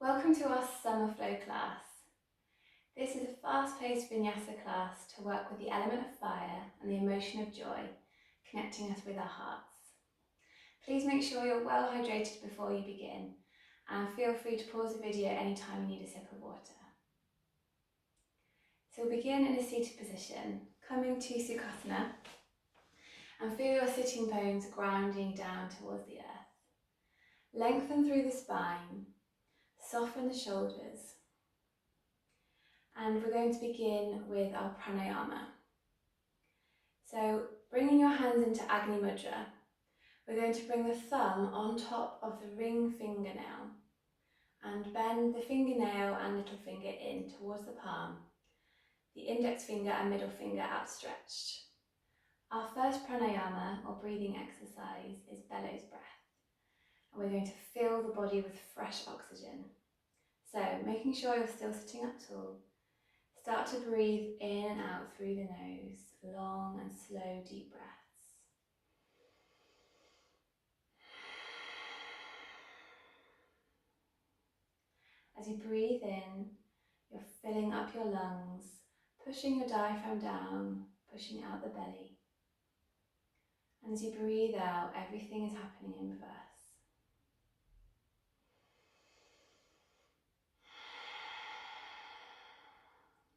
Welcome to our Summer Flow class. This is a fast-paced vinyasa class to work with the element of fire and the emotion of joy, connecting us with our hearts. Please make sure you're well hydrated before you begin, and feel free to pause the video anytime you need a sip of water. So we'll begin in a seated position, coming to Sukhasana, and feel your sitting bones grounding down towards the earth. Lengthen through the spine, soften the shoulders, and we're going to begin with our pranayama. So bringing your hands into Agni Mudra, we're going to bring the thumb on top of the ring fingernail and bend the fingernail and little finger in towards the palm, the index finger and middle finger outstretched. Our first pranayama or breathing exercise is bellows breath, and we're going to fill the body with fresh oxygen. So making sure you're still sitting up tall, start to breathe in and out through the nose, long and slow deep breaths. As you breathe in, you're filling up your lungs, pushing your diaphragm down, pushing out the belly. And as you breathe out, everything is happening in reverse.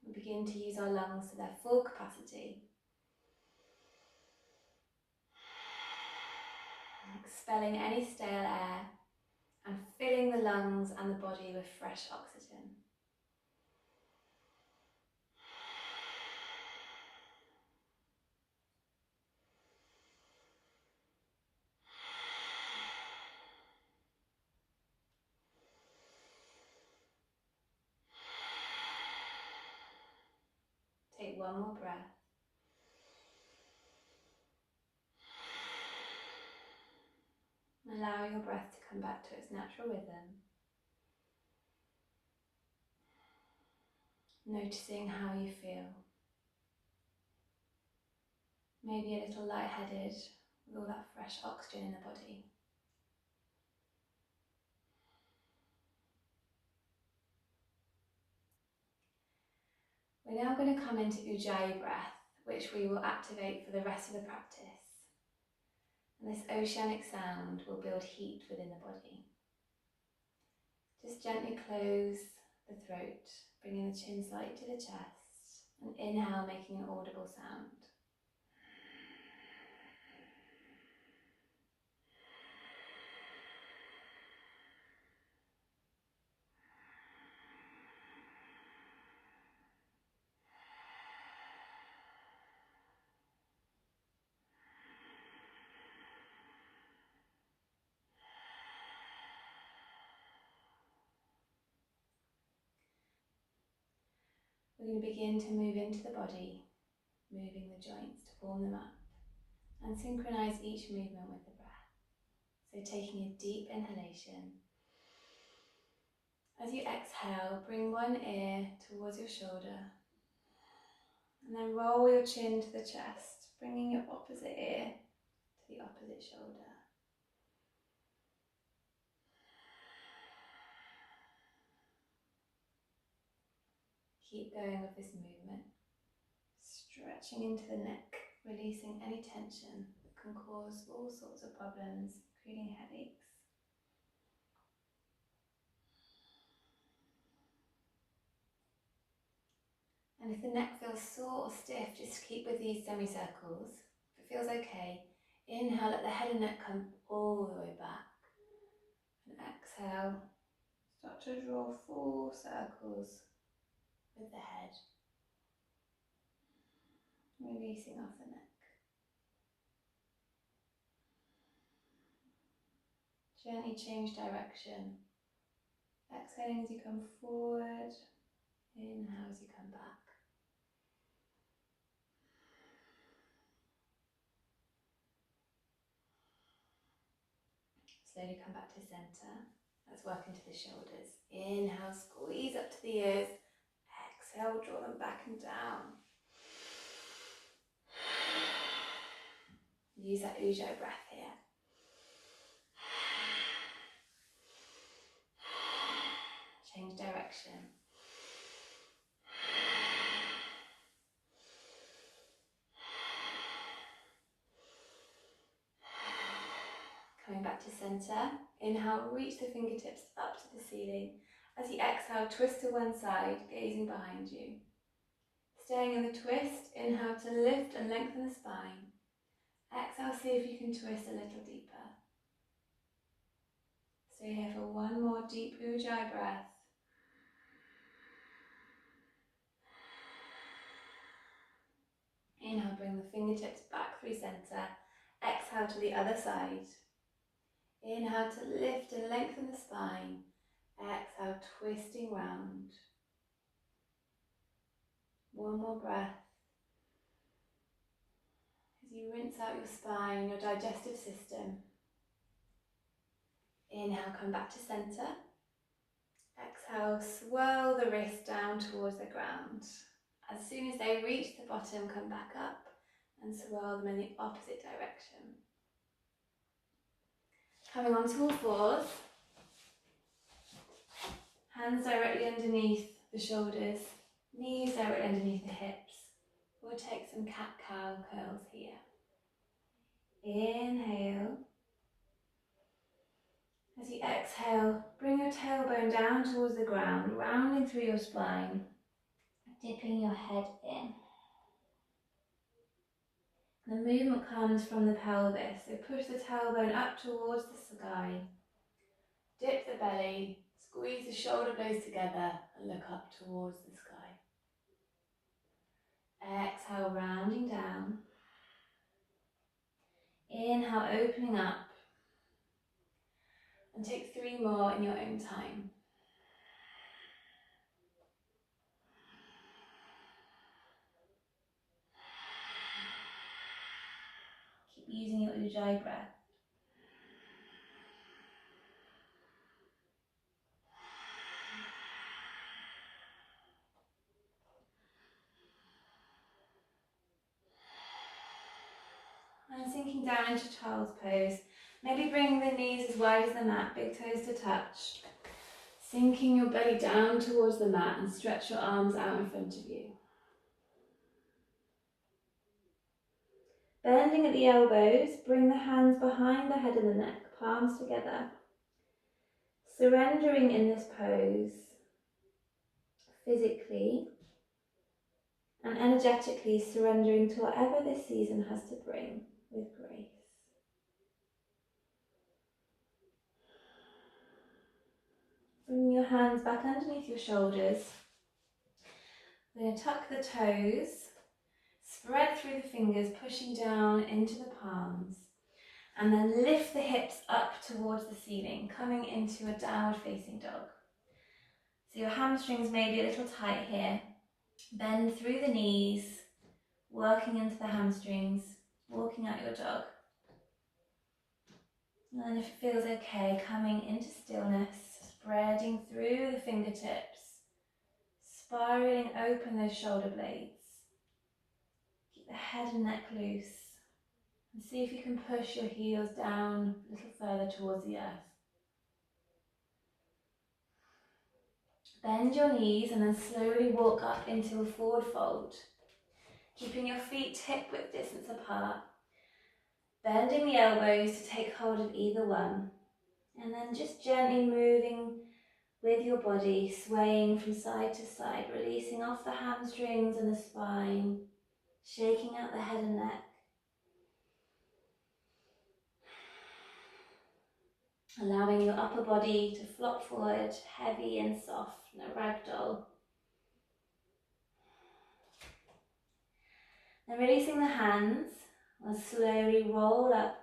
We begin to use our lungs to their full capacity, expelling any stale air and filling the lungs and the body with fresh oxygen. Take one more breath. Allow your breath to come back to its natural rhythm. Noticing how you feel. Maybe a little lightheaded with all that fresh oxygen in the body. We're now going to come into Ujjayi breath, which we will activate for the rest of the practice. And this oceanic sound will build heat within the body. Just gently close the throat, bringing the chin slightly to the chest, and inhale, making an audible sound. We're going to begin to move into the body, moving the joints to form them up, and synchronize each movement with the breath. So taking a deep inhalation. As you exhale, bring one ear towards your shoulder, and then roll your chin to the chest, bringing your opposite ear to the opposite shoulder. Keep going with this movement, stretching into the neck, releasing any tension that can cause all sorts of problems, including headaches. And if the neck feels sore or stiff, just keep with these semicircles. If it feels okay, inhale, let the head and neck come all the way back. And exhale, start to draw full circles with the head, releasing off the neck. Gently change direction. Exhaling as you come forward, inhale as you come back. Slowly come back to center. Let's work into the shoulders. Inhale, squeeze up to the ears. Exhale, draw them back and down. Use that Ujjayi breath here. Coming back to centre. Inhale, reach the fingertips up to the ceiling. As you exhale, twist to one side, gazing behind you. Staying in the twist, inhale to lift and lengthen the spine. Exhale, see if you can twist a little deeper. Stay here for one more deep Ujjayi breath. Inhale, bring the fingertips back through centre. Exhale to the other side. Inhale to lift and lengthen the spine. Exhale, twisting round. One more breath. As you rinse out your spine, your digestive system. Inhale, come back to centre. Exhale, swirl the wrists down towards the ground. As soon as they reach the bottom, come back up and swirl them in the opposite direction. Coming onto all fours. Hands directly underneath the shoulders, knees directly underneath the hips. We'll take some cat-cow curls here. Inhale. As you exhale, bring your tailbone down towards the ground, rounding through your spine, dipping your head in. The movement comes from the pelvis, so push the tailbone up towards the sky. Dip the belly, squeeze the shoulder blades together and look up towards the sky. Exhale, rounding down. Inhale, opening up. And take 3 more in your own time. Keep using your Ujjayi breath. And sinking down into child's pose. Maybe bring the knees as wide as the mat, big toes to touch. Sinking your belly down towards the mat and stretch your arms out in front of you. Bending at the elbows, bring the hands behind the head and the neck, palms together. Surrendering in this pose, physically and energetically surrendering to whatever this season has to bring with grace. Bring your hands back underneath your shoulders. We're going to tuck the toes, spread through the fingers, pushing down into the palms, and then lift the hips up towards the ceiling, coming into a downward facing dog. So your hamstrings may be a little tight here. Bend through the knees, working into the hamstrings, walking out your dog. And then if it feels okay, coming into stillness, spreading through the fingertips, spiraling open those shoulder blades. Keep the head and neck loose. And see if you can push your heels down a little further towards the earth. Bend your knees and then slowly walk up into a forward fold. Keeping your feet hip-width distance apart. Bending the elbows to take hold of either one. And then just gently moving with your body, swaying from side to side, releasing off the hamstrings and the spine, shaking out the head and neck. Allowing your upper body to flop forward, heavy and soft, no ragdoll. Then releasing the hands, we'll slowly roll up,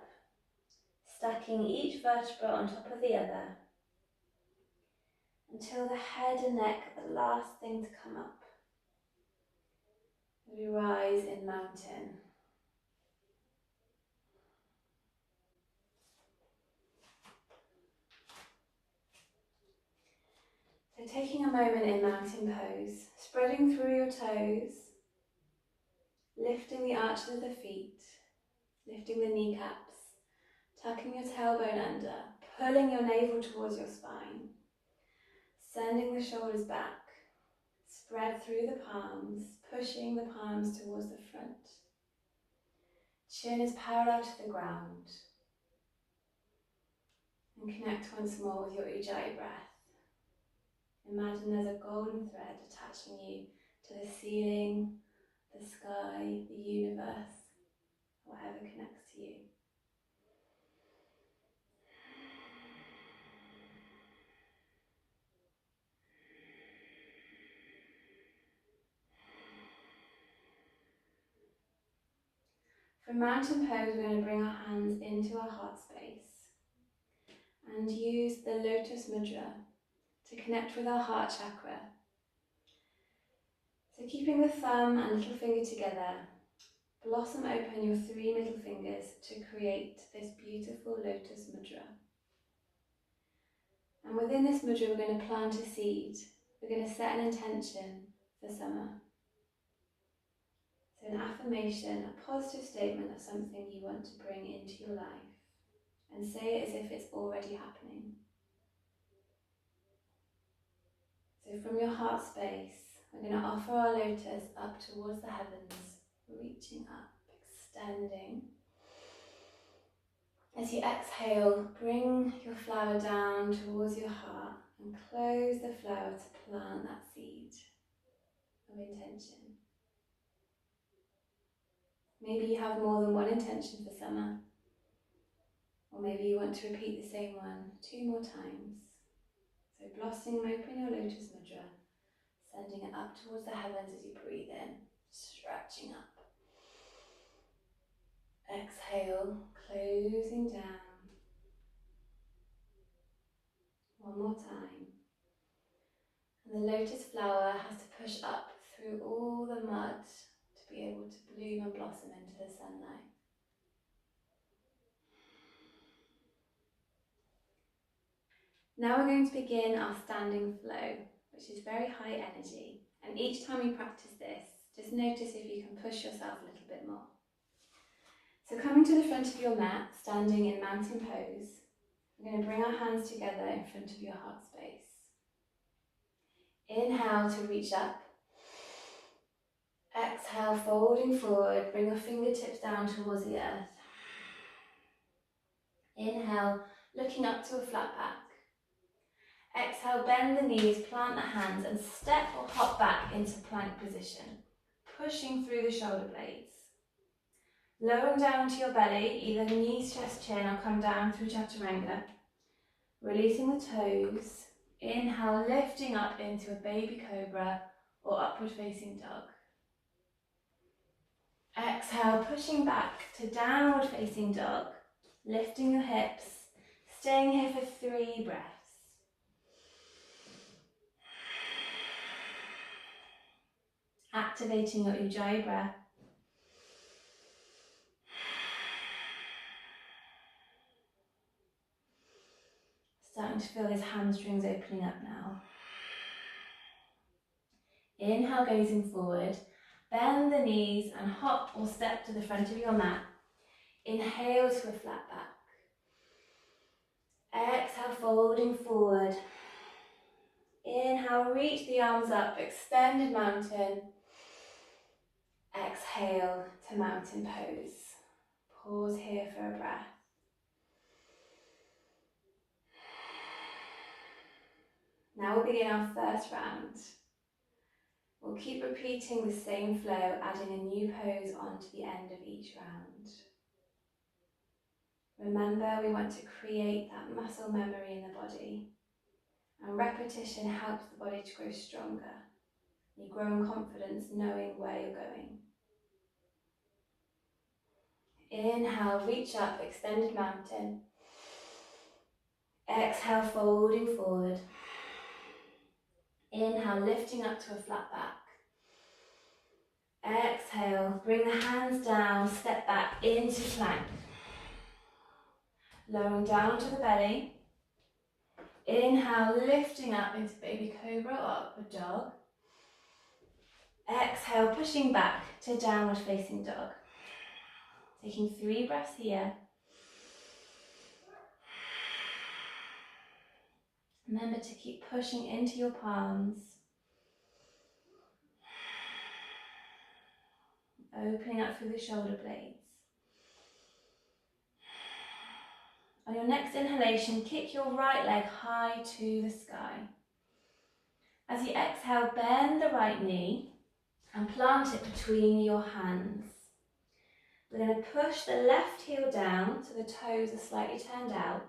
stacking each vertebra on top of the other, until the head and neck are the last thing to come up. We rise in mountain. So taking a moment in mountain pose, spreading through your toes, lifting the arches of the feet, lifting the kneecaps, tucking your tailbone under, pulling your navel towards your spine, sending the shoulders back, spread through the palms, pushing the palms towards the front. Chin is parallel to the ground. And connect once more with your Ujjayi breath. Imagine there's a golden thread attaching you to the ceiling, the sky, the universe, whatever connects to you. For mountain pose, we're going to bring our hands into our heart space and use the lotus mudra to connect with our heart chakra. So keeping the thumb and little finger together, blossom open your 3 middle fingers to create this beautiful lotus mudra. And within this mudra, we're going to plant a seed. We're going to set an intention for summer. So an affirmation, a positive statement of something you want to bring into your life. And say it as if it's already happening. So from your heart space, we're going to offer our lotus up towards the heavens, reaching up, extending. As you exhale, bring your flower down towards your heart and close the flower to plant that seed of intention. Maybe you have more than one intention for summer, or maybe you want to repeat the same one 2 more times. So blossoming open your lotus mudra, sending it up towards the heavens as you breathe in, stretching up. Exhale, closing down. One more time. And the lotus flower has to push up through all the mud to be able to bloom and blossom into the sunlight. Now we're going to begin our standing flow, which is very high energy. And each time you practice this, just notice if you can push yourself a little bit more. So coming to the front of your mat, standing in mountain pose, we're going to bring our hands together in front of your heart space. Inhale to reach up. Exhale, folding forward, bring your fingertips down towards the earth. Inhale, looking up to a flat back. Exhale, bend the knees, plant the hands and step or hop back into plank position, pushing through the shoulder blades. Lowering down to your belly, either knees, chest, chin or come down through chaturanga. Releasing the toes. Inhale, lifting up into a baby cobra or upward facing dog. Exhale, pushing back to downward facing dog, lifting your hips, staying here for 3 breaths. Activating your Ujjayi breath. Starting to feel his hamstrings opening up now. Inhale, gazing forward. Bend the knees and hop or step to the front of your mat. Inhale to a flat back. Exhale, folding forward. Inhale, reach the arms up, extended mountain. Exhale to mountain pose. Pause here for a breath. Now we'll begin our first round. We'll keep repeating the same flow, adding a new pose onto the end of each round. Remember, we want to create that muscle memory in the body, and repetition helps the body to grow stronger. You grow in confidence knowing where you're going. Inhale, reach up, extended mountain. Exhale, folding forward. Inhale, lifting up to a flat back. Exhale, bring the hands down, step back into plank. Lowering down to the belly. Inhale, lifting up into baby cobra or upward dog. Exhale, pushing back to downward facing dog. Taking 3 breaths here. Remember to keep pushing into your palms. Opening up through the shoulder blades. On your next inhalation, kick your right leg high to the sky. As you exhale, bend the right knee and plant it between your hands. We're going to push the left heel down so the toes are slightly turned out.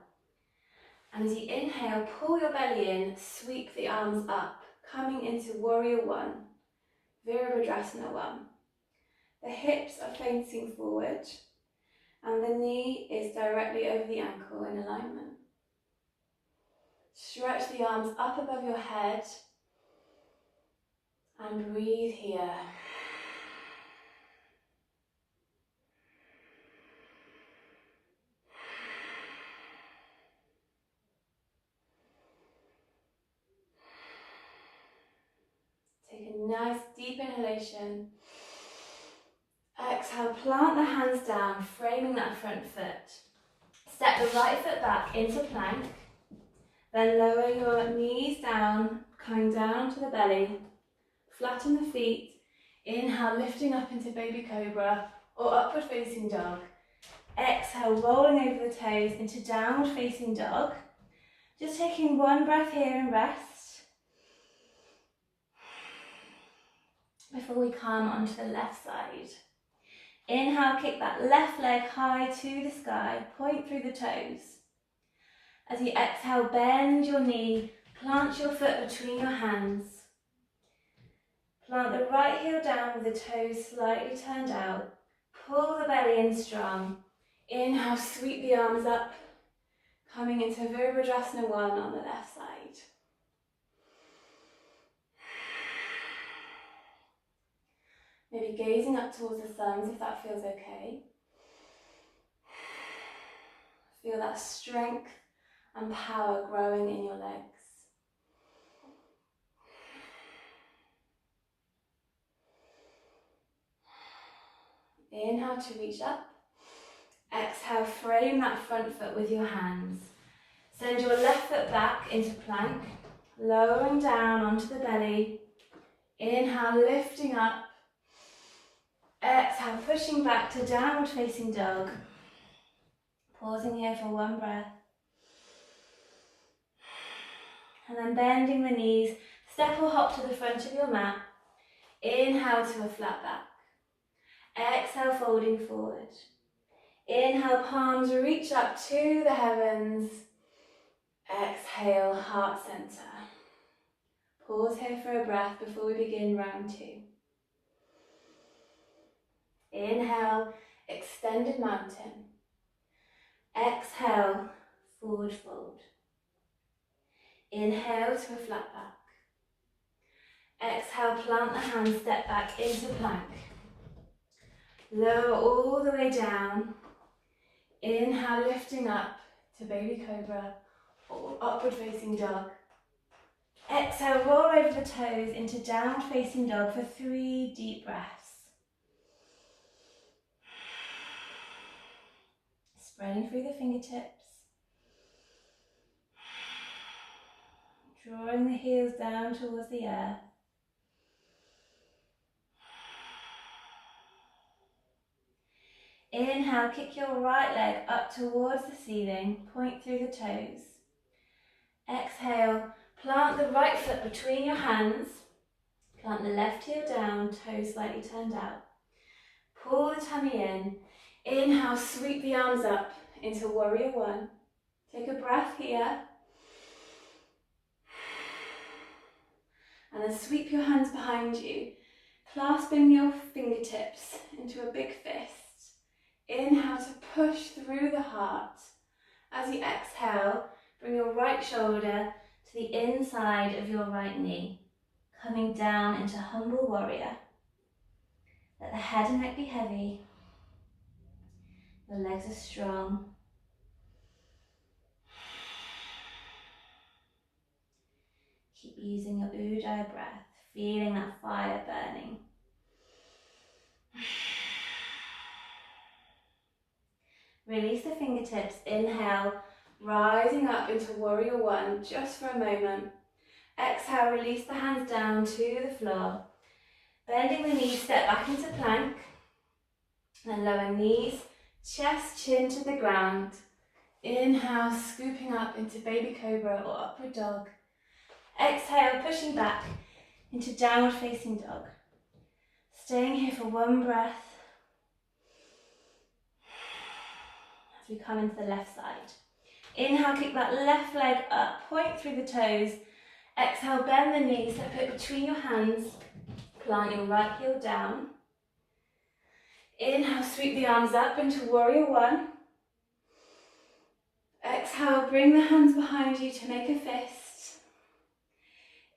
And as you inhale, pull your belly in, sweep the arms up, coming into Warrior One, Virabhadrasana One. The hips are facing forward and the knee is directly over the ankle in alignment. Stretch the arms up above your head and breathe here. Take a nice deep inhalation. Exhale, plant the hands down, framing that front foot. Step the right foot back into plank. Then lower your knees down, coming down to the belly. Flatten the feet. Inhale, lifting up into baby cobra or upward facing dog. Exhale, rolling over the toes into downward facing dog. Just taking one breath here and rest. Before we come onto the left side. Inhale, kick that left leg high to the sky, point through the toes. As you exhale, bend your knee, plant your foot between your hands. Plant the right heel down with the toes slightly turned out. Pull the belly in strong. Inhale, sweep the arms up, coming into Virabhadrasana One on the left side. Maybe gazing up towards the thumbs if that feels okay. Feel that strength and power growing in your legs. Inhale to reach up. Exhale, frame that front foot with your hands. Send your left foot back into plank, lowering down onto the belly. Inhale, lifting up. Exhale, pushing back to downward facing dog. Pausing here for one breath. And then bending the knees, step or hop to the front of your mat. Inhale to a flat back. Exhale, folding forward. Inhale, palms reach up to the heavens. Exhale, heart center. Pause here for a breath before we begin round two. Inhale, extended mountain. Exhale, forward fold. Inhale to a flat back. Exhale, plant the hands, step back into plank. Lower all the way down. Inhale, lifting up to baby cobra or upward facing dog. Exhale, roll over the toes into downward facing dog for 3 deep breaths. Spreading through the fingertips. Drawing the heels down towards the earth. Inhale, kick your right leg up towards the ceiling, point through the toes. Exhale, plant the right foot between your hands. Plant the left heel down, toes slightly turned out. Pull the tummy in. Inhale, sweep the arms up into Warrior One. Take a breath here. And then sweep your hands behind you, clasping your fingertips into a big fist. Inhale to push through the heart. As you exhale, bring your right shoulder to the inside of your right knee, coming down into humble warrior. Let the head and neck be heavy. Your legs are strong. Keep using your Ujjayi breath, feeling that fire burning. Release the fingertips, inhale, rising up into Warrior One just for a moment. Exhale, release the hands down to the floor. Bending the knees, step back into plank. Then lower knees, chest, chin to the ground. Inhale, scooping up into baby cobra or upward dog. Exhale, pushing back into downward facing dog. Staying here for one breath as we come into the left side. Inhale, kick that left leg up, point through the toes. Exhale, bend the knees, step it between your hands, plant your right heel down. Inhale, sweep the arms up into warrior one. Exhale, bring the hands behind you to make a fist.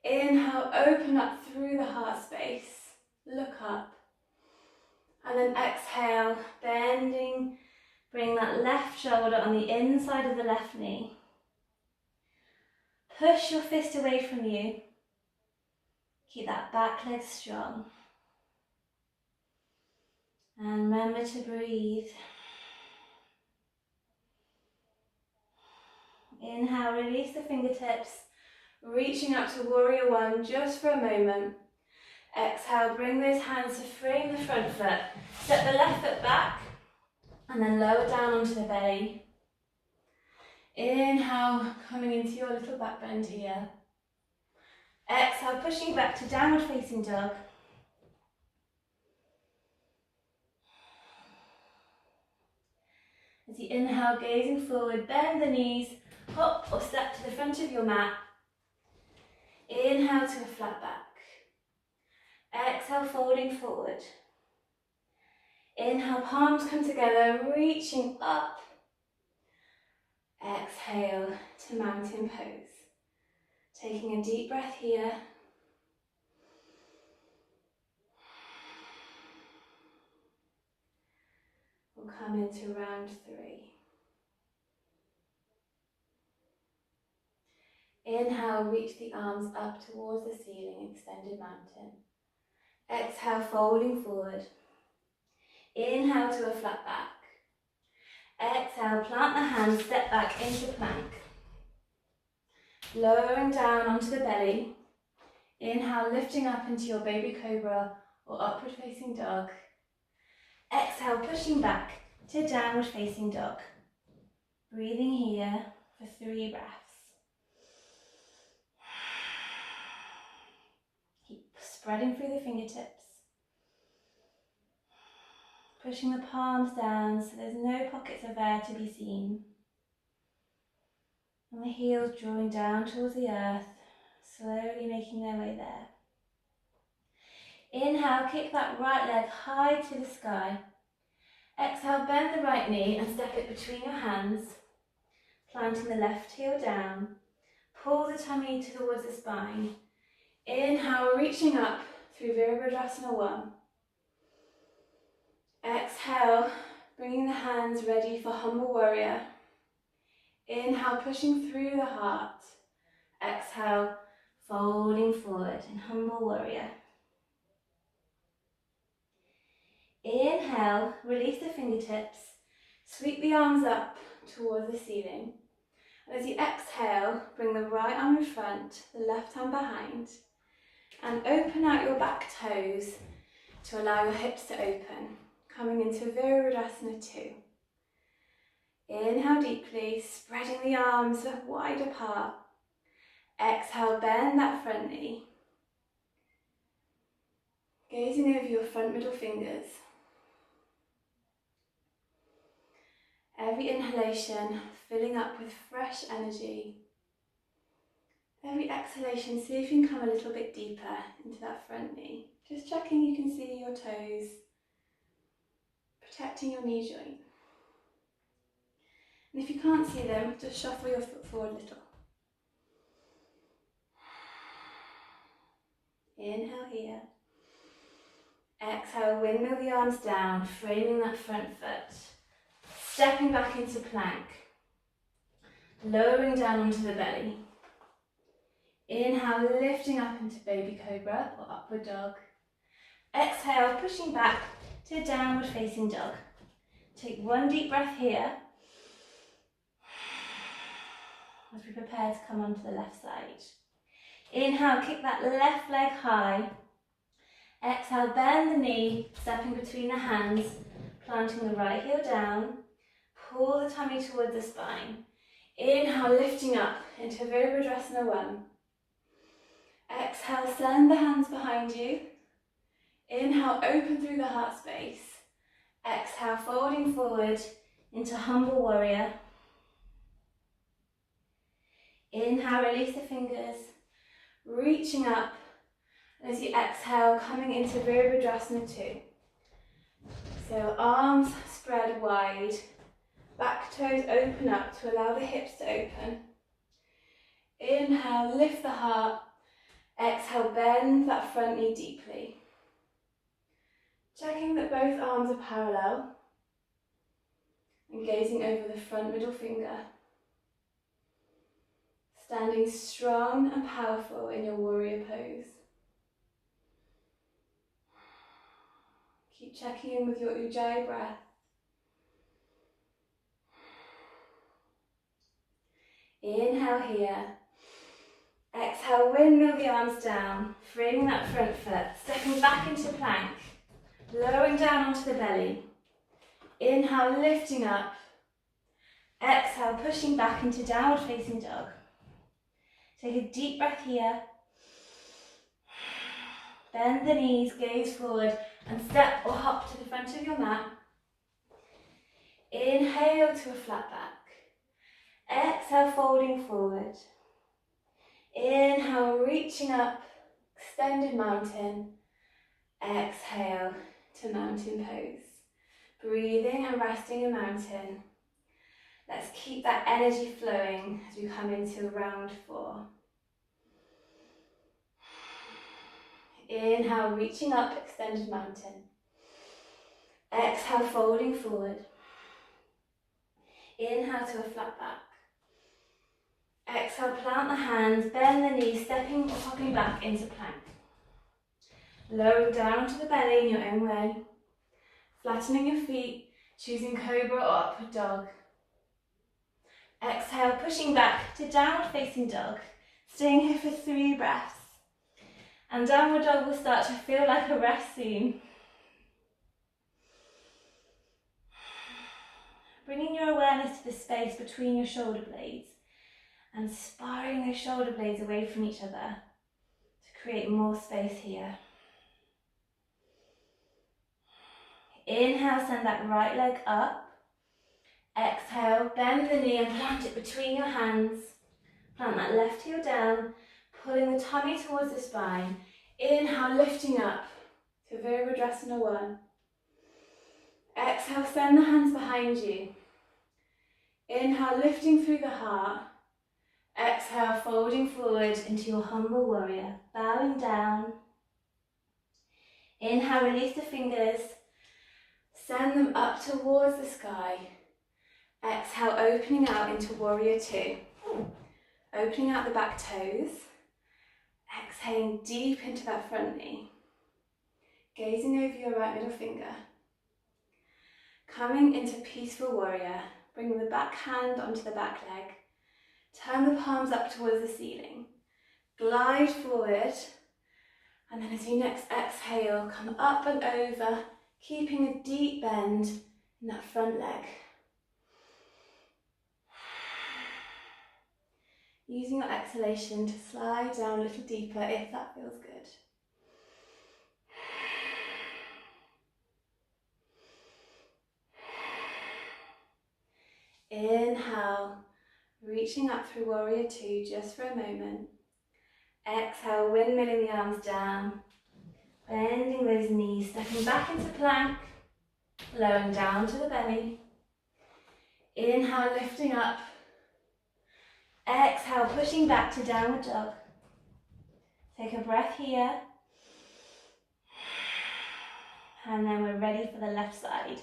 Inhale, open up through the heart space, look up. And then exhale, bending, bring that left shoulder on the inside of the left knee. Push your fist away from you. Keep that back leg strong. And remember to breathe. Inhale, release the fingertips, reaching up to warrior one just for a moment. Exhale, bring those hands to frame the front foot. Step the left foot back and then lower down onto the belly. Inhale, coming into your little back bend here. Exhale, pushing back to downward facing dog. As you inhale, gazing forward, bend the knees, hop or step to the front of your mat. Inhale to a flat back. Exhale, folding forward. Inhale, palms come together, reaching up. Exhale to mountain pose. Taking a deep breath here. We'll come into round 3. Inhale, reach the arms up towards the ceiling, extended mountain. Exhale, folding forward. Inhale to a flat back. Exhale, plant the hands, step back into plank. Lowering down onto the belly. Inhale, lifting up into your baby cobra or upward facing dog. Exhale, pushing back to downward facing dog. Breathing here for 3 breaths. Keep spreading through the fingertips. Pushing the palms down so there's no pockets of air to be seen. And the heels drawing down towards the earth, slowly making their way there. Inhale, kick that right leg high to the sky. Exhale, bend the right knee and step it between your hands, planting the left heel down. Pull the tummy towards the spine. Inhale, reaching up through Virabhadrasana 1. Exhale, bringing the hands ready for humble warrior. Inhale, pushing through the heart. Exhale, folding forward in humble warrior. Inhale, release the fingertips, sweep the arms up towards the ceiling. And as you exhale, bring the right arm in front, the left arm behind, and open out your back toes to allow your hips to open, coming into Virabhadrasana 2. Inhale deeply, spreading the arms wide apart. Exhale, bend that front knee. Gazing over your front middle fingers. Every inhalation filling up with fresh energy. Every exhalation, see if you can come a little bit deeper into that front knee. Just checking you can see your toes, protecting your knee joint. And if you can't see them, just shuffle your foot forward a little. Inhale here. Exhale, windmill the arms down, framing that front foot. Stepping back into plank. Lowering down onto the belly. Inhale, lifting up into baby cobra or upward dog. Exhale, pushing back to downward facing dog. Take one deep breath here as we prepare to come onto the left side. Inhale, kick that left leg high. Exhale, bend the knee, stepping between the hands, planting the right heel down. Pull the tummy towards the spine. Inhale, lifting up into Virabhadrasana 1. Exhale, send the hands behind you. Inhale, open through the heart space. Exhale, folding forward into Humble Warrior. Inhale, release the fingers, reaching up. As you exhale, coming into Virabhadrasana 2. So arms spread wide, back toes open up to allow the hips to open. Inhale, lift the heart. Exhale, bend that front knee deeply. Checking that both arms are parallel and gazing over the front middle finger. Standing strong and powerful in your warrior pose. Keep checking in with your Ujjayi breath. Inhale here. Exhale, windmill the arms down, freeing that front foot, stepping back into plank, lowering down onto the belly. Inhale, lifting up. Exhale, pushing back into downward facing dog. Take a deep breath here. Bend the knees, gaze forward, and step or hop to the front of your mat. Inhale to a flat back. Exhale, folding forward. Inhale, reaching up, extended mountain. Exhale to mountain pose. Breathing and resting in mountain. Let's keep that energy flowing as we come into round 4. Inhale, reaching up, extended mountain. Exhale, folding forward. Inhale to a flat back. Exhale, plant the hands, bend the knees, stepping or hopping back into plank. Lowering down to the belly in your own way. Flattening your feet, choosing cobra or upward dog. Exhale, pushing back to downward facing dog. Staying here for 3 breaths. And downward dog will start to feel like a rest soon. Bringing your awareness to the space between your shoulder blades and sparring those shoulder blades away from each other to create more space here. Inhale, send that right leg up. Exhale, bend the knee and plant it between your hands. Plant that left heel down, pulling the tummy towards the spine. Inhale, lifting up to Virabhadrasana 1. Exhale, send the hands behind you. Inhale, lifting through the heart. Exhale, folding forward into your Humble Warrior, bowing down. Inhale, release the fingers. Send them up towards the sky. Exhale, opening out into Warrior 2. Opening out the back toes. Exhaling deep into that front knee. Gazing over your right middle finger. Coming into Peaceful Warrior, bringing the back hand onto the back leg. Turn the palms up towards the ceiling. Glide forward. And then as you next exhale, come up and over, keeping a deep bend in that front leg. Using your exhalation to slide down a little deeper if that feels good. Inhale, reaching up through Warrior 2 just for a moment. Exhale, windmilling the arms down, bending those knees, stepping back into plank, lowering down to the belly. Inhale, lifting up. Exhale, pushing back to downward dog. Take a breath here. And then we're ready for the left side.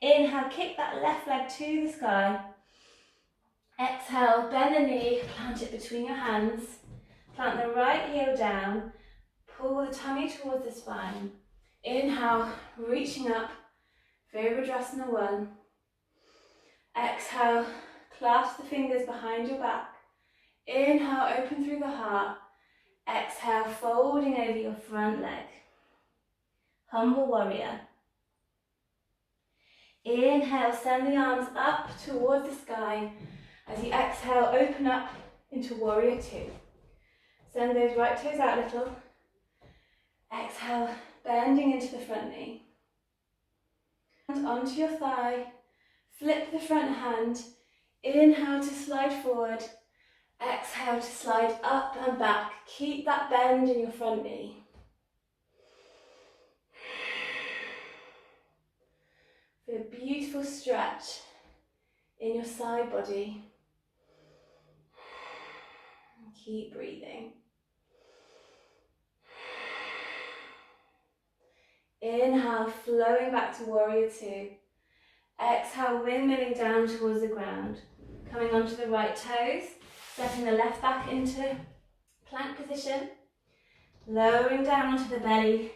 Inhale, kick that left leg to the sky. Exhale, bend the knee, plant it between your hands. Plant the right heel down. Pull the tummy towards the spine. Inhale, reaching up. Virabhadrasana 1. Exhale, clasp the fingers behind your back. Inhale, open through the heart. Exhale, folding over your front leg. Humble Warrior. Inhale, send the arms up towards the sky. As you exhale, open up into warrior two. Send those right toes out a little. Exhale, bending into the front knee. And onto your thigh, flip the front hand. Inhale to slide forward. Exhale to slide up and back. Keep that bend in your front knee. Feel a beautiful stretch in your side body. Keep breathing. Inhale, flowing back to warrior two. Exhale, windmilling down towards the ground. Coming onto the right toes, stepping the left back into plank position. Lowering down onto the belly.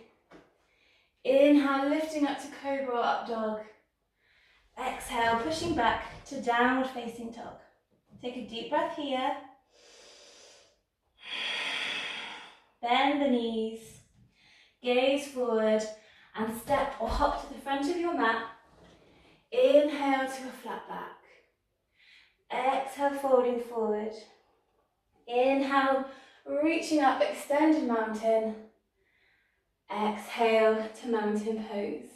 Inhale, lifting up to cobra or up dog. Exhale, pushing back to downward facing dog. Take a deep breath here. Bend the knees, gaze forward, and step or hop to the front of your mat. Inhale to a flat back. Exhale, folding forward. Inhale, reaching up, extended mountain. Exhale to mountain pose.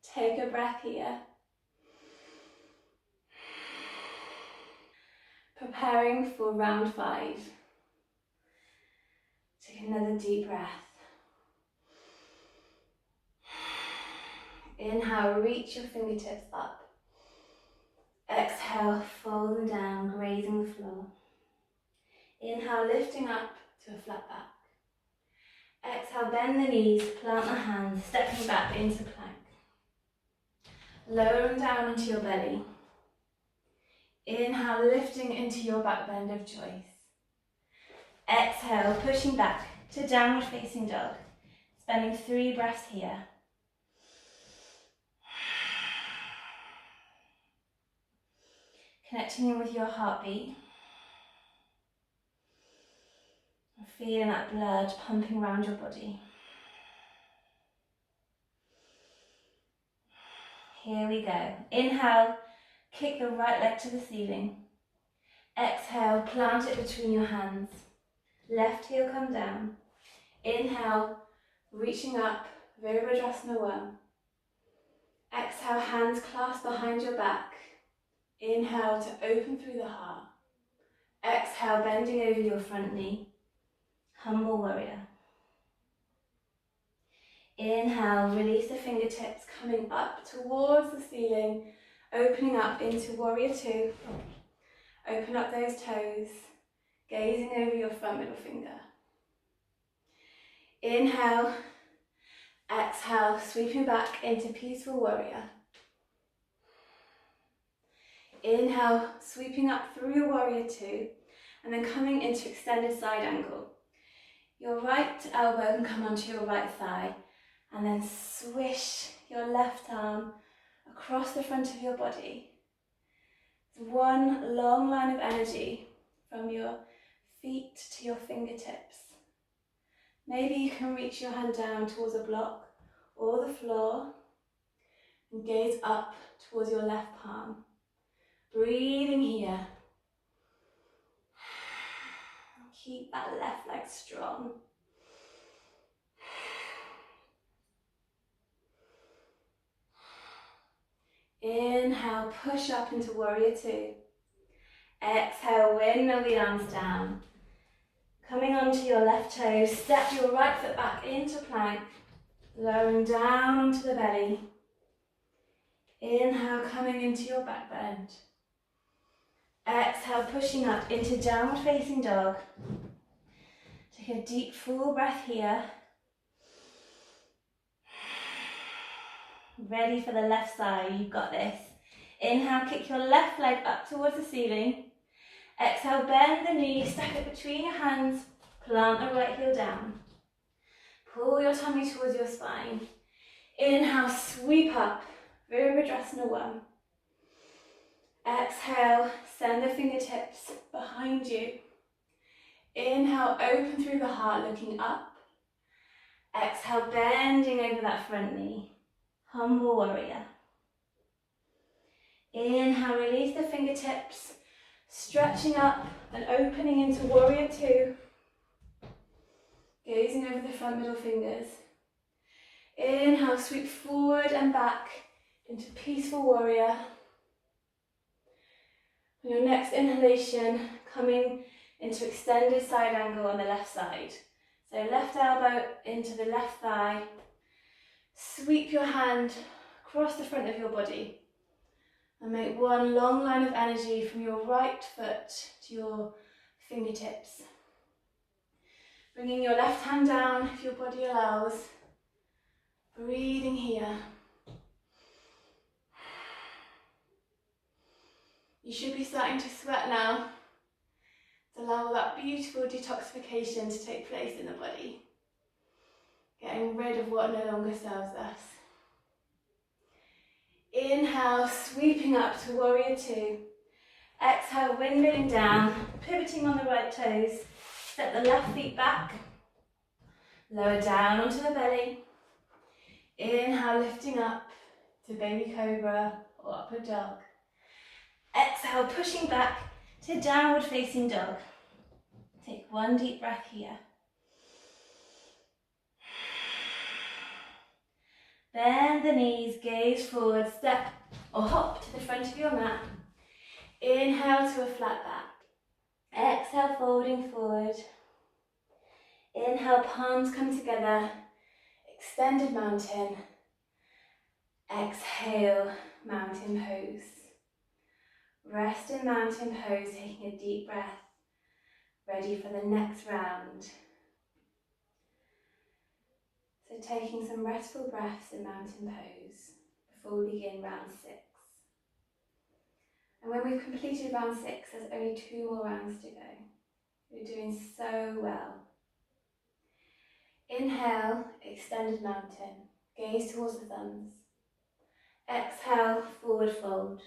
Take a breath here. Preparing for round 5. Take another deep breath. Inhale, reach your fingertips up. Exhale, fold them down, grazing the floor. Inhale, lifting up to a flat back. Exhale, bend the knees, plant the hands, stepping back into plank. Lowering down into your belly. Inhale, lifting into your back bend of choice. Exhale, pushing back to downward facing dog. Spending 3 breaths here. Connecting in with your heartbeat. Feeling that blood pumping around your body. Here we go. Inhale, kick the right leg to the ceiling. Exhale, plant it between your hands. Left heel come down. Inhale, reaching up, Virabhadrasana 1. Exhale, hands clasped behind your back. Inhale to open through the heart. Exhale, bending over your front knee. Humble warrior. Inhale, release the fingertips, coming up towards the ceiling, opening up into warrior 2. Open up those toes, gazing over your front middle finger. Inhale, exhale, sweeping back into peaceful warrior. Inhale, sweeping up through your warrior 2, and then coming into extended side angle. Your right elbow can come onto your right thigh, and then swish your left arm across the front of your body. It's one long line of energy from your feet to your fingertips. Maybe you can reach your hand down towards a block or the floor and gaze up towards your left palm. Breathing here. Keep that left leg strong. Inhale, push up into warrior 2. Exhale, windmill the arms down. Coming onto your left toe, step your right foot back into plank, lowering down onto the belly. Inhale, coming into your back bend. Exhale, pushing up into downward facing dog. Take a deep full breath here. Ready for the left side, you've got this. Inhale, kick your left leg up towards the ceiling. Exhale, bend the knee, stack it between your hands, plant the right heel down. Pull your tummy towards your spine. Inhale, sweep up, Virabhadrasana 1. Exhale, send the fingertips behind you. Inhale, open through the heart, looking up. Exhale, bending over that front knee. Humble warrior. Inhale, release the fingertips, stretching up and opening into warrior two. Gazing over the front middle fingers. Inhale, sweep forward and back into peaceful warrior. On your next inhalation, coming into extended side angle on the left side. So left elbow into the left thigh. Sweep your hand across the front of your body. And make one long line of energy from your right foot to your fingertips. Bringing your left hand down if your body allows. Breathing here. You should be starting to sweat now. To allow that beautiful detoxification to take place in the body. Getting rid of what no longer serves us. Inhale, sweeping up to warrior two. Exhale, windmilling down, pivoting on the right toes. Step the left feet back. Lower down onto the belly. Inhale, lifting up to baby cobra or upward dog. Exhale, pushing back to downward facing dog. Take one deep breath here. Bend the knees, gaze forward, step or hop to the front of your mat. Inhale to a flat back. Exhale, folding forward. Inhale, palms come together. Extended mountain. Exhale, mountain pose. Rest in mountain pose, taking a deep breath. Ready for the next round. So taking some restful breaths in mountain pose before we begin round 6. And when we've completed round 6, there's only 2 more rounds to go. You're doing so well. Inhale, extended mountain. Gaze towards the thumbs. Exhale, forward fold.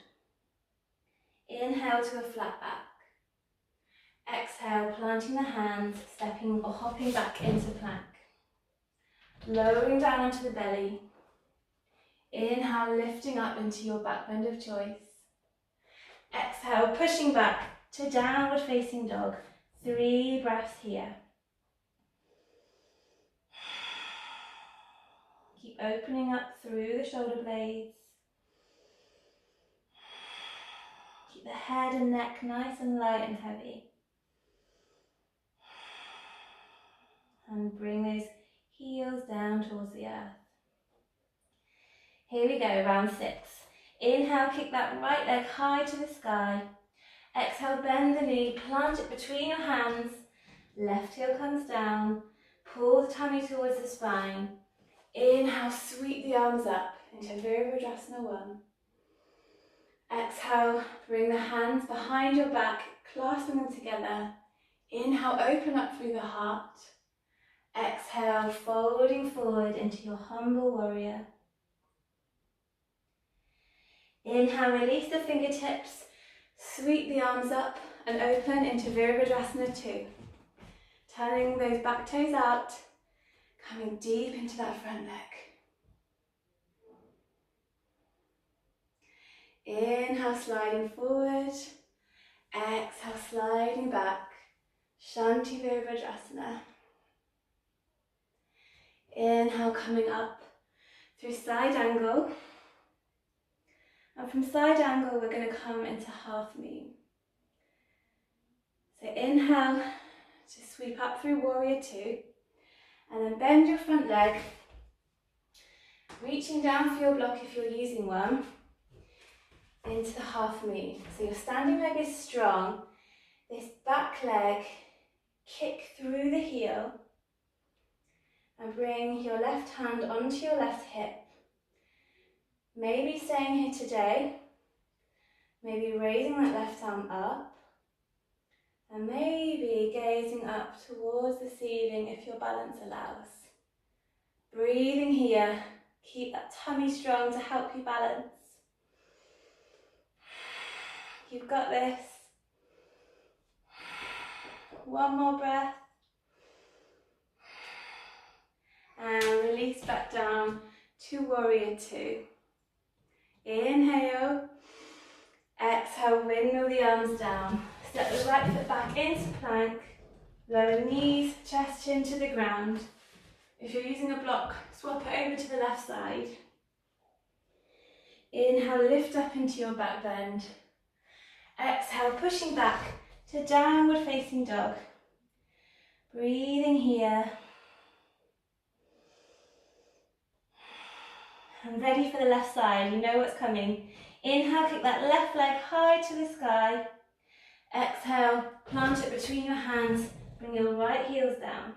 Inhale to a flat back. Exhale, planting the hands, stepping or hopping back into plank. Lowering down onto the belly. Inhale, lifting up into your back bend of choice. Exhale, pushing back to downward facing dog. 3 breaths here. Keep opening up through the shoulder blades. Keep the head and neck nice and light and heavy. And bring those heels down towards the earth. Here we go, round 6. Inhale, kick that right leg high to the sky. Exhale, bend the knee, plant it between your hands. Left heel comes down. Pull the tummy towards the spine. Inhale, sweep the arms up into Virabhadrasana 1. Exhale, bring the hands behind your back, clasping them together. Inhale, open up through the heart. Exhale, folding forward into your humble warrior. Inhale, release the fingertips, sweep the arms up and open into Virabhadrasana 2. Turning those back toes out, coming deep into that front leg. Inhale, sliding forward. Exhale, sliding back. Shanti Virabhadrasana. Inhale, coming up through side angle. And from side angle, we're going to come into half moon. So inhale to sweep up through warrior 2. And then bend your front leg, reaching down for your block if you're using one, into the half moon. So your standing leg is strong. This back leg, kick through the heel and bring your left hand onto your left hip. Maybe staying here today, maybe raising that left arm up, and maybe gazing up towards the ceiling if your balance allows. Breathing here, keep that tummy strong to help you balance. You've got this. One more breath. And release back down to warrior 2. Inhale. Exhale, windmill the arms down. Step the right foot back into plank. Lower knees, chest, chin to the ground. If you're using a block, swap it over to the left side. Inhale, lift up into your back bend. Exhale, pushing back to downward facing dog. Breathing here. And ready for the left side, you know what's coming. Inhale, kick that left leg high to the sky. Exhale, plant it between your hands, bring your right heels down.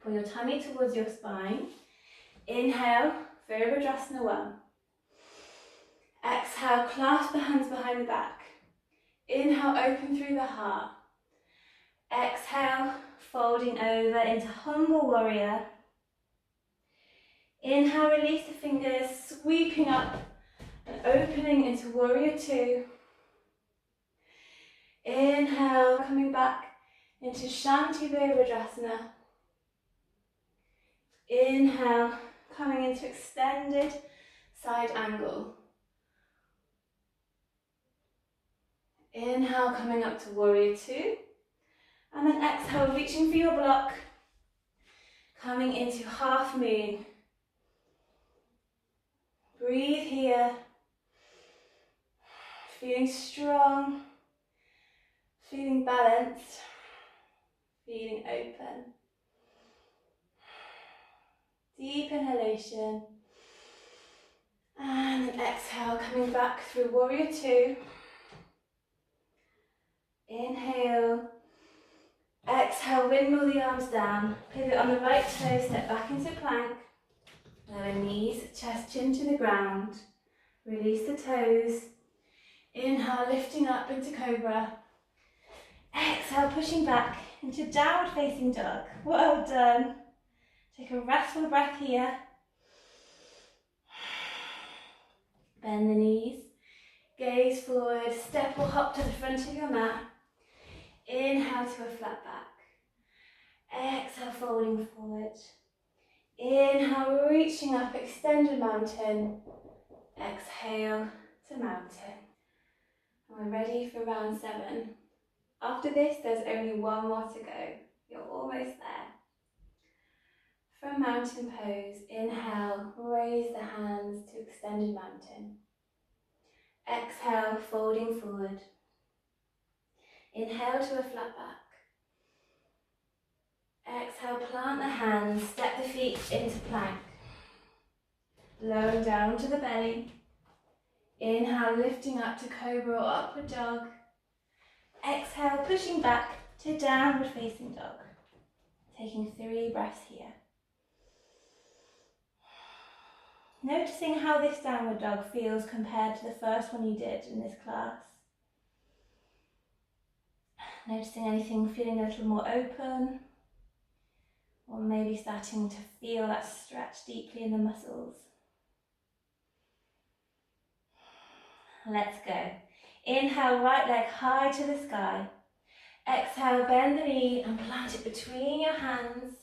Pull your tummy towards your spine. Inhale, Virabhadrasana 1. Exhale, clasp the hands behind the back. Inhale, open through the heart. Exhale, folding over into humble warrior. Inhale, release the fingers, sweeping up and opening into warrior 2. Inhale, coming back into Shanti Virabhadrasana. Inhale, coming into extended side angle. Inhale, coming up to warrior 2. And then exhale, reaching for your block. Coming into half moon. Breathe here. Feeling strong. Feeling balanced. Feeling open. Deep inhalation. And then exhale, coming back through warrior 2. Inhale. Exhale, windmill the arms down. Pivot on the right toe, step back into plank. Lower knees, chest, chin to the ground. Release the toes. Inhale, lifting up into cobra. Exhale, pushing back into downward facing dog. Well done. Take a restful breath here. Bend the knees. Gaze forward. Step or hop to the front of your mat. Inhale to a flat back. Exhale, folding forward. Inhale, reaching up, extended mountain. Exhale to mountain. And we're ready for round 7. After this, there's only one more to go. You're almost there. From mountain pose, inhale, raise the hands to extended mountain. Exhale, folding forward. Inhale to a flat back. Exhale, plant the hands, step the feet into plank. Lowering down to the belly. Inhale, lifting up to cobra or upward dog. Exhale, pushing back to downward facing dog. Taking 3 breaths here. Noticing how this downward dog feels compared to the first one you did in this class. Noticing anything feeling a little more open, or maybe starting to feel that stretch deeply in the muscles. Let's go. Inhale, right leg high to the sky. Exhale, bend the knee and plant it between your hands.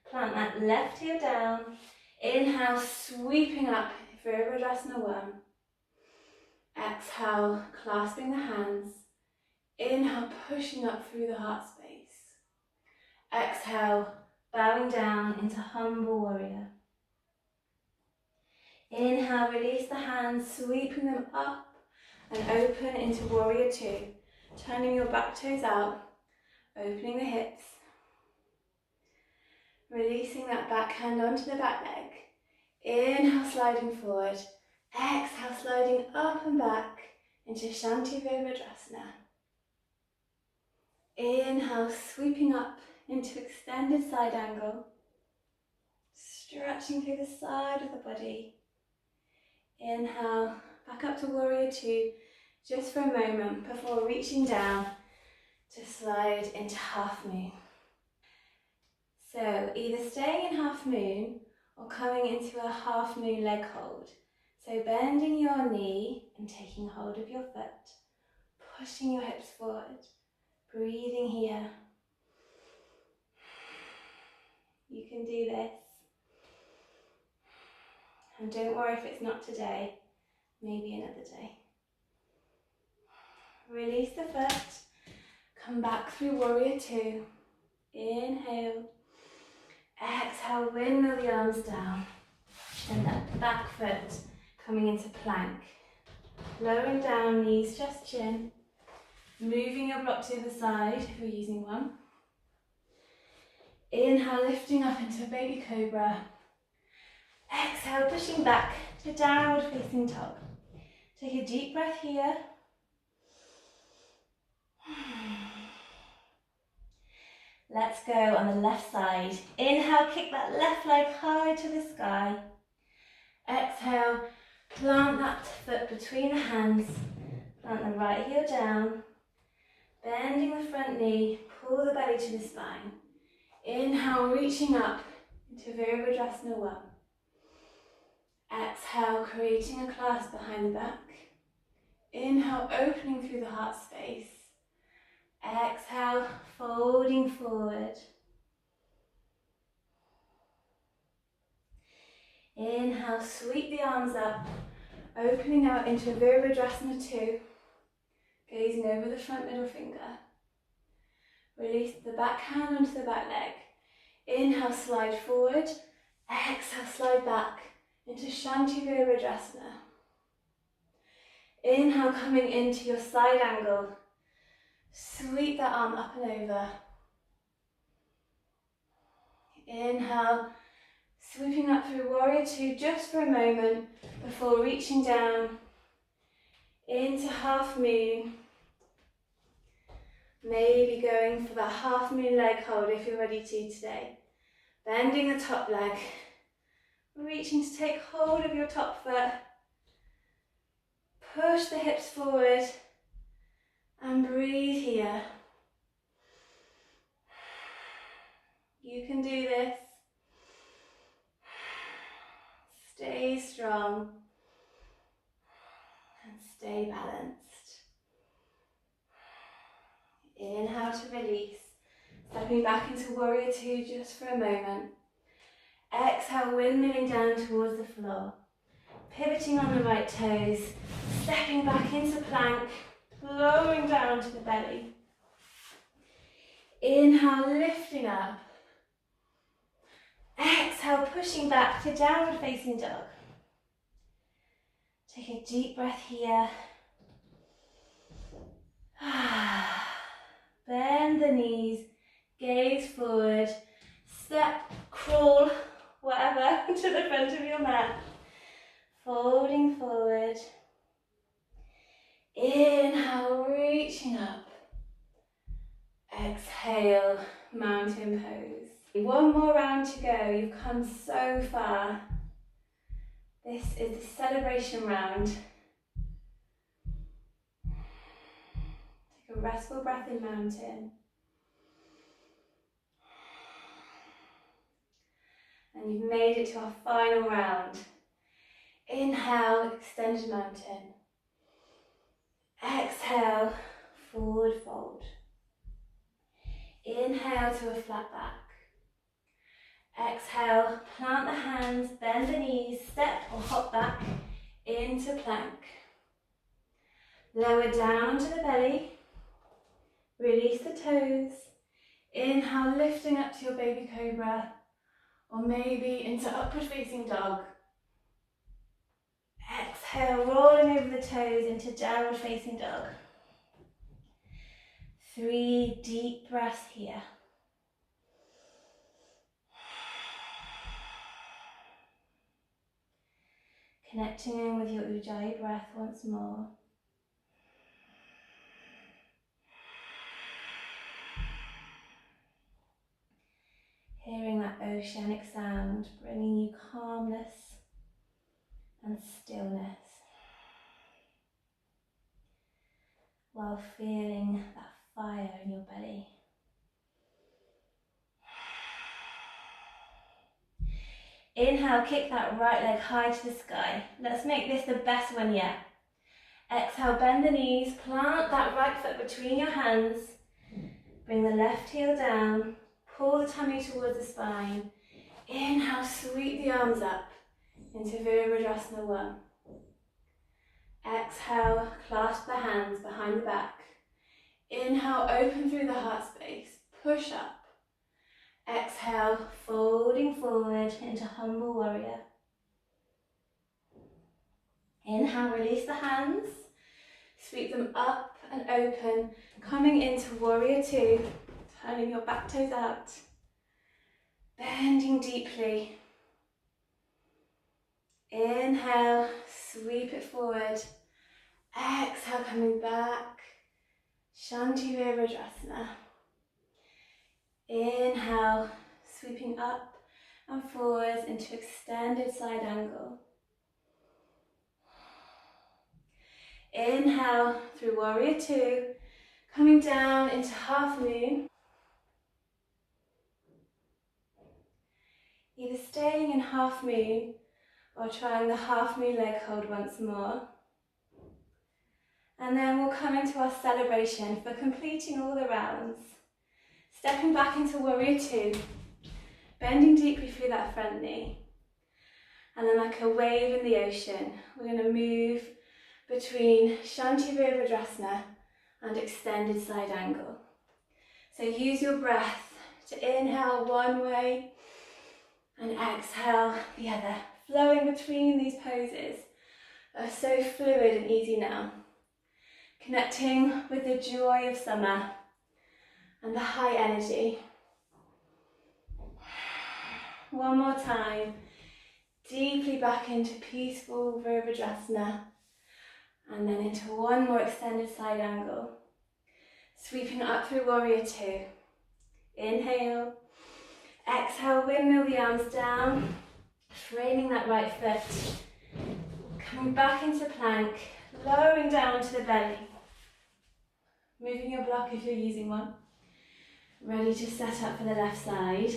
Plant that left heel down. Inhale, sweeping up, Virabhadrasana 1. Exhale, clasping the hands. Inhale, pushing up through the heart space. Exhale, bowing down into humble warrior. Inhale, release the hands, sweeping them up and open into warrior 2. Turning your back toes out, opening the hips. Releasing that back hand onto the back leg. Inhale, sliding forward. Exhale, sliding up and back into Shanti Virabhadrasana. Inhale, sweeping up into extended side angle. Stretching through the side of the body. Inhale, back up to warrior 2, just for a moment before reaching down to slide into half moon. So either staying in half moon or coming into a half moon leg hold. So bending your knee and taking hold of your foot, pushing your hips forward, breathing here. You can do this. And don't worry if it's not today, maybe another day. Release the foot. Come back through warrior two. Inhale. Exhale, windmill the arms down. And that back foot coming into plank. Lowering down, knees, chest, chin. Moving your block to the other side if you're using one. Inhale, lifting up into a baby cobra. Exhale, pushing back to downward facing dog. Take a deep breath here. Let's go on the left side. Inhale, kick that left leg high to the sky. Exhale, plant that foot between the hands. Plant the right heel down. Bending the front knee, pull the belly to the spine. Inhale, reaching up into Virabhadrasana 1. Exhale, creating a clasp behind the back. Inhale, opening through the heart space. Exhale, folding forward. Inhale, sweep the arms up, opening out into Virabhadrasana 2. Gazing over the front middle finger. Release the back hand onto the back leg. Inhale, slide forward. Exhale, slide back into Shanti Virabhadrasana. Inhale, coming into your side angle. Sweep that arm up and over. Inhale, sweeping up through warrior two just for a moment before reaching down into half moon. Maybe going for that half moon leg hold if you're ready to today. Bending the top leg. Reaching to take hold of your top foot. Push the hips forward and breathe here. You can do this. Stay strong and stay balanced. Inhale to release. Stepping back into warrior two just for a moment. Exhale, windmilling down towards the floor. Pivoting on the right toes. Stepping back into plank. Lowering down to the belly. Inhale, lifting up. Exhale, pushing back to downward facing dog. Take a deep breath here. Bend the knees, gaze forward, step, crawl, whatever, to the front of your mat. Folding forward. Inhale, reaching up. Exhale, mountain pose. One more round to go. You've come so far. This is the celebration round. Take a restful breath in mountain. And you've made it to our final round. Inhale, extended mountain. Exhale, forward fold. Inhale to a flat back. Exhale, plant the hands, bend the knees, step or hop back into plank. Lower down to the belly. Release the toes. Inhale, lifting up to your baby cobra, or maybe into upward facing dog. Exhale, rolling over the toes into downward facing dog. 3 deep breaths here. Connecting in with your Ujjayi breath once more. Hearing that oceanic sound, bringing you calmness and stillness, while feeling that fire in your belly. Inhale, kick that right leg high to the sky. Let's make this the best one yet. Exhale, bend the knees, plant that right foot between your hands. Bring the left heel down, pull the tummy towards the spine. Inhale, sweep the arms up into Virabhadrasana 1. Exhale, clasp the hands behind the back. Inhale, open through the heart space, push up. Exhale, folding forward into humble warrior. Inhale, release the hands, sweep them up and open, coming into warrior two, turning your back toes out, bending deeply. Inhale, sweep it forward. Exhale, coming back, Shanti Virabhadrasana. Inhale, sweeping up and forwards into extended side angle. Inhale through warrior two, coming down into half moon. Either staying in half moon or trying the half moon leg hold once more. And then we'll come into our celebration for completing all the rounds. Stepping back into warrior two, bending deeply through that front knee. And then like a wave in the ocean, we're going to move between Shanti Virabhadrasana and extended side angle. So use your breath to inhale one way and exhale the other, flowing between these poses that are so fluid and easy now. Connecting with the joy of summer and the high energy. One more time, deeply back into peaceful Virabhadrasana, and then into one more extended side angle. Sweeping up through warrior two. Inhale, exhale, windmill the arms down, framing that right foot. Coming back into plank, lowering down to the belly. Moving your block if you're using one. Ready to set up for the left side.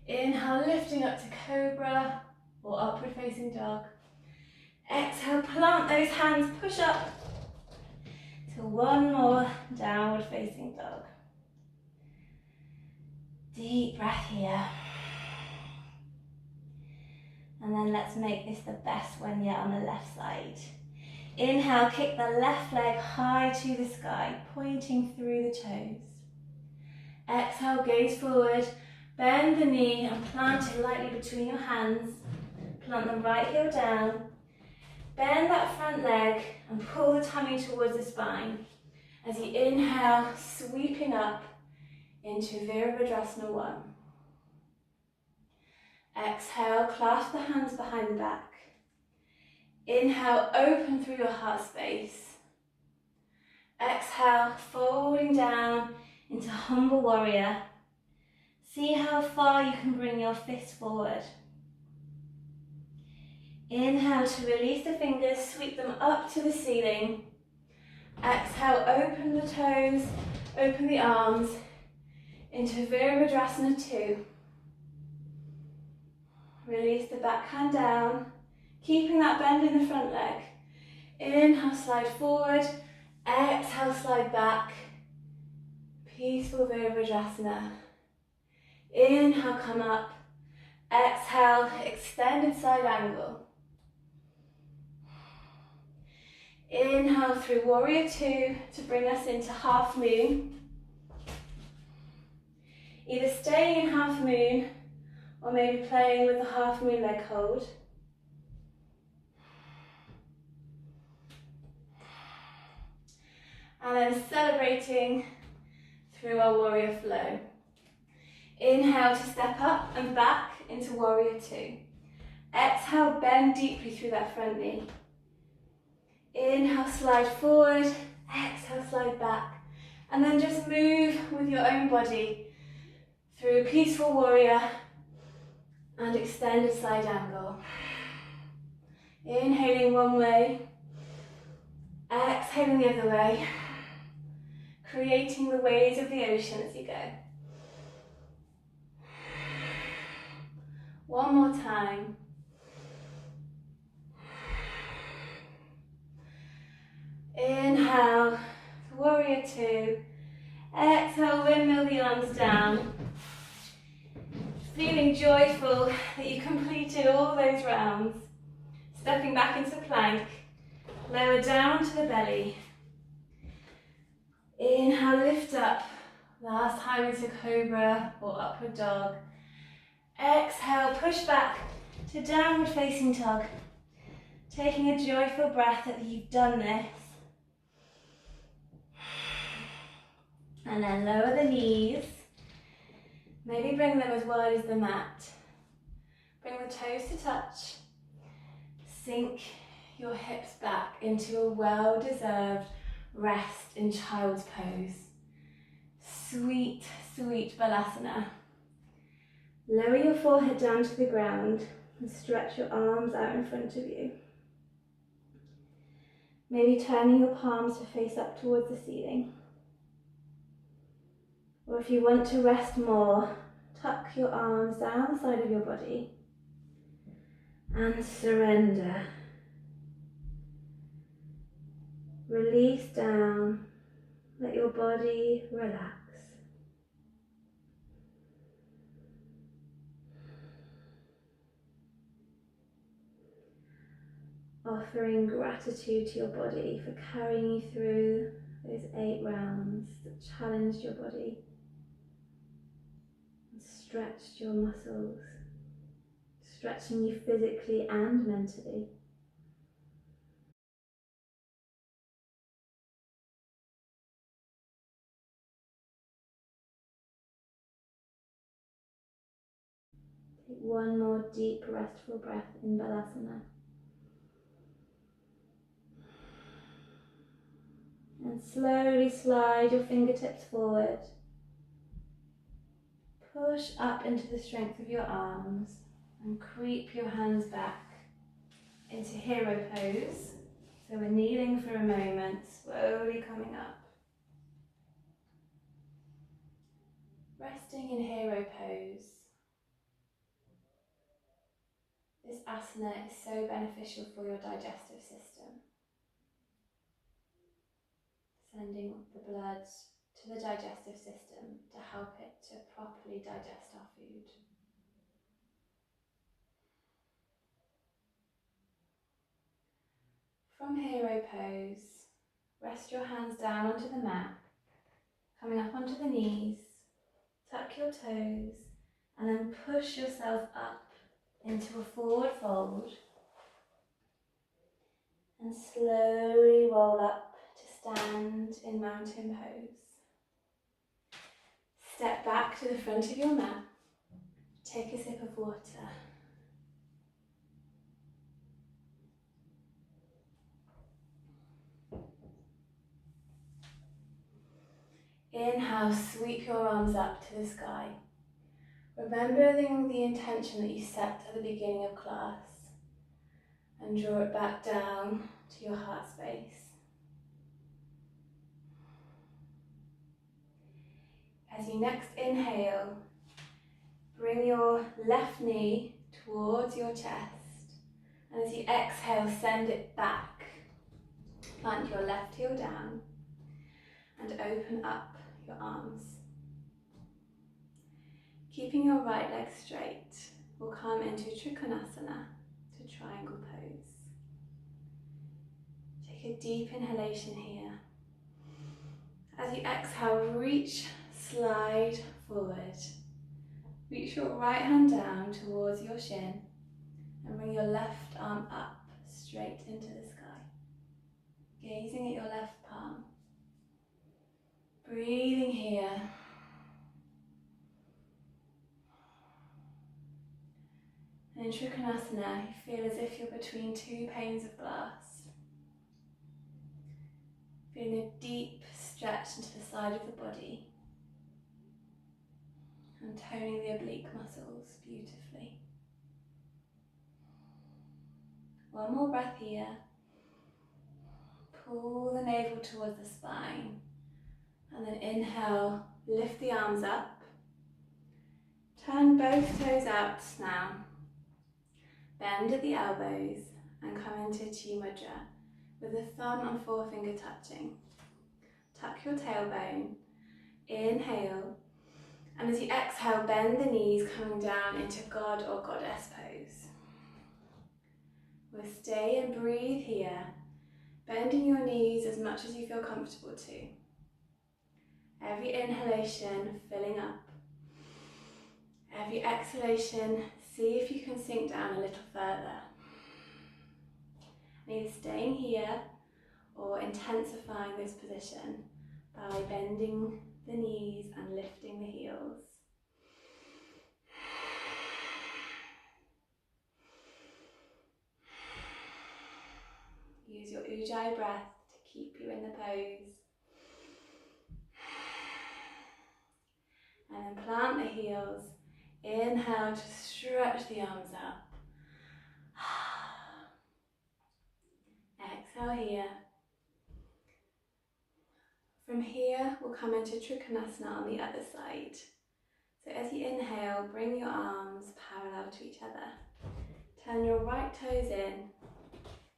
Inhale, lifting up to cobra or upward facing dog. Exhale, plant those hands, push up to one more downward facing dog. Deep breath here. And then let's make this the best one yet on the left side. Inhale, kick the left leg high to the sky, pointing through the toes. Exhale, gaze forward, bend the knee and plant it lightly between your hands. Plant the right heel down. Bend that front leg and pull the tummy towards the spine. As you inhale, sweeping up into Virabhadrasana 1. Exhale, clasp the hands behind the back. Inhale, open through your heart space. Exhale, folding down into humble warrior. See how far you can bring your fists forward. Inhale to release the fingers, sweep them up to the ceiling. Exhale, open the toes, open the arms into Virabhadrasana 2. Release the back hand down, keeping that bend in the front leg. Inhale, slide forward. Exhale, slide back. Peaceful Virabhadrasana. Inhale, come up. Exhale, extended side angle. Inhale through warrior 2 to bring us into half moon. Either staying in half moon or maybe playing with the half moon leg hold. And then celebrating through our warrior flow. Inhale to step up and back into warrior 2. Exhale, bend deeply through that front knee. Inhale, slide forward. Exhale, slide back. And then just move with your own body through peaceful warrior and extended side angle. Inhaling one way, exhaling the other way, creating the waves of the ocean as you go. One more time. Inhale, warrior 2. Exhale, windmill the arms down. Feeling joyful that you completed all those rounds. Stepping back into plank, Lower down to the belly. Inhale, lift up. Last time into cobra or upward dog. Exhale, push back to downward facing dog. Taking a joyful breath that you've done this. And then lower the knees. Maybe bring them as wide as the mat. Bring the toes to touch. Sink your hips back into a well-deserved rest in child's pose. Sweet, sweet balasana. Lower your forehead down to the ground and stretch your arms out in front of you. Maybe turning your palms to face up towards the ceiling. Or if you want to rest more, tuck your arms down the side of your body and surrender. Release down, let your body relax. Offering gratitude to your body for carrying you through those 8 rounds that challenged your body and stretched your muscles, stretching you physically and mentally. Take one more deep, restful breath in Balasana. And slowly slide your fingertips forward. Push up into the strength of your arms and creep your hands back into hero pose. So we're kneeling for a moment, slowly coming up. Resting in hero pose. This asana is so beneficial for your digestive system. Sending the blood to the digestive system to help it to properly digest our food. From hero pose, rest your hands down onto the mat, coming up onto the knees, tuck your toes, and then push yourself up into a forward fold, and slowly roll up to stand in mountain pose. Step back to the front of your mat, take a sip of water. Inhale, sweep your arms up to the sky. Remembering the intention that you set at the beginning of class, and draw it back down to your heart space. As you next inhale, bring your left knee towards your chest, and as you exhale, send it back. Plant your left heel down and open up your arms. Keeping your right leg straight, we'll come into Trikonasana, to triangle pose. Take a deep inhalation here. As you exhale, reach, slide forward. Reach your right hand down towards your shin and bring your left arm up straight into the sky. Gazing at your left palm. Breathing here. And in Trikonasana, you feel as if you're between 2 panes of glass. Feeling a deep stretch into the side of the body and toning the oblique muscles beautifully. One more breath here. Pull the navel towards the spine and then inhale, lift the arms up. Turn both toes out now. Bend at the elbows and come into Chi Mudra with the thumb and forefinger touching. Tuck your tailbone, inhale, and as you exhale, bend the knees coming down into God or Goddess pose. We'll stay and breathe here bending your knees as much as you feel comfortable to. Every inhalation filling up. Every exhalation, see if you can sink down a little further. And either staying here or intensifying this position by bending the knees and lifting the heels. Use your Ujjayi breath to keep you in the pose. And then plant the heels. Inhale to stretch the arms out. Exhale here. From here, we'll come into Trikonasana on the other side. So as you inhale, bring your arms parallel to each other. Turn your right toes in.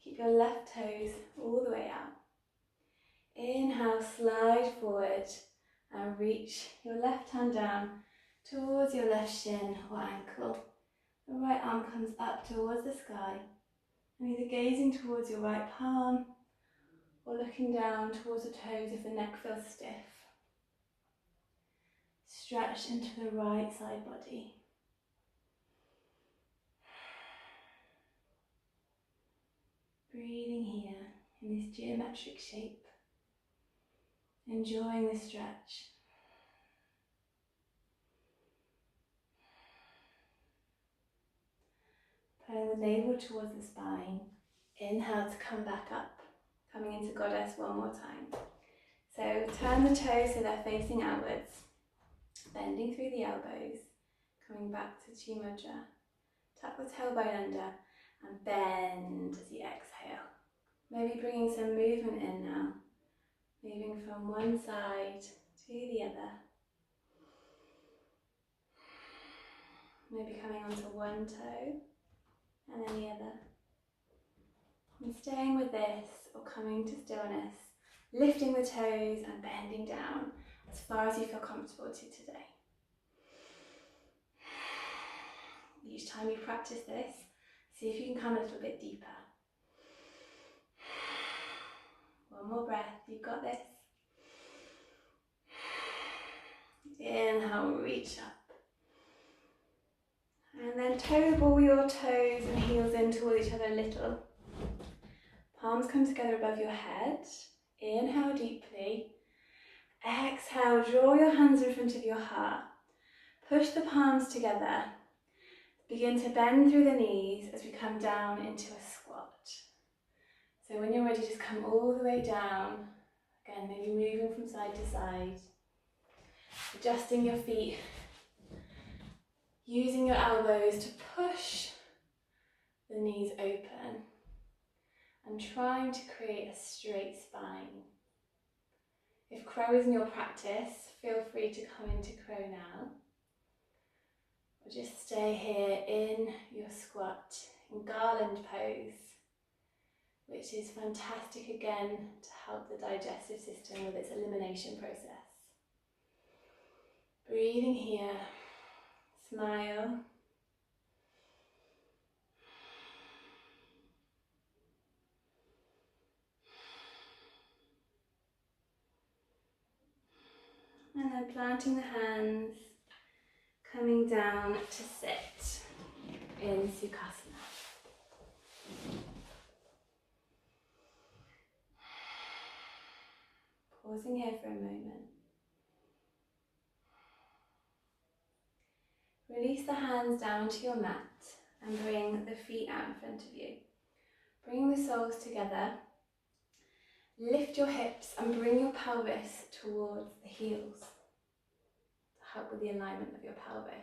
Keep your left toes all the way out. Inhale, slide forward and reach your left hand down towards your left shin or ankle. The right arm comes up towards the sky, and either gazing towards your right palm or looking down towards the toes if the neck feels stiff. Stretch into the right side body. Breathing here in this geometric shape. Enjoying the stretch. Pulling the navel towards the spine. Inhale to come back up. Coming into Goddess one more time. So turn the toes so they're facing outwards. Bending through the elbows. Coming back to Chi Mudra. Tuck the tailbone under and bend as you exhale. Maybe bringing some movement in now. Moving from one side to the other. Maybe coming onto one toe and then the other. And staying with this or coming to stillness, lifting the toes and bending down as far as you feel comfortable to today. Each time you practice this, see if you can come a little bit deeper. One more breath, you've got this. Inhale, reach up. And then toe ball your toes and heels in towards each other a little. Palms come together above your head. Inhale deeply. Exhale, draw your hands in front of your heart. Push the palms together. Begin to bend through the knees as we come down into a squat. So when you're ready, just come all the way down. Again, maybe moving from side to side. Adjusting your feet. Using your elbows to push the knees open. And trying to create a straight spine. If crow is in your practice, feel free to come into crow now. Or just stay here in your squat, in garland pose, which is fantastic again to help the digestive system with its elimination process. Breathing here, smile. And then planting the hands, coming down to sit in Sukhasana. Pausing here for a moment. Release the hands down to your mat and bring the feet out in front of you. Bring the soles together. Lift your hips and bring your pelvis towards the heels to help with the alignment of your pelvis.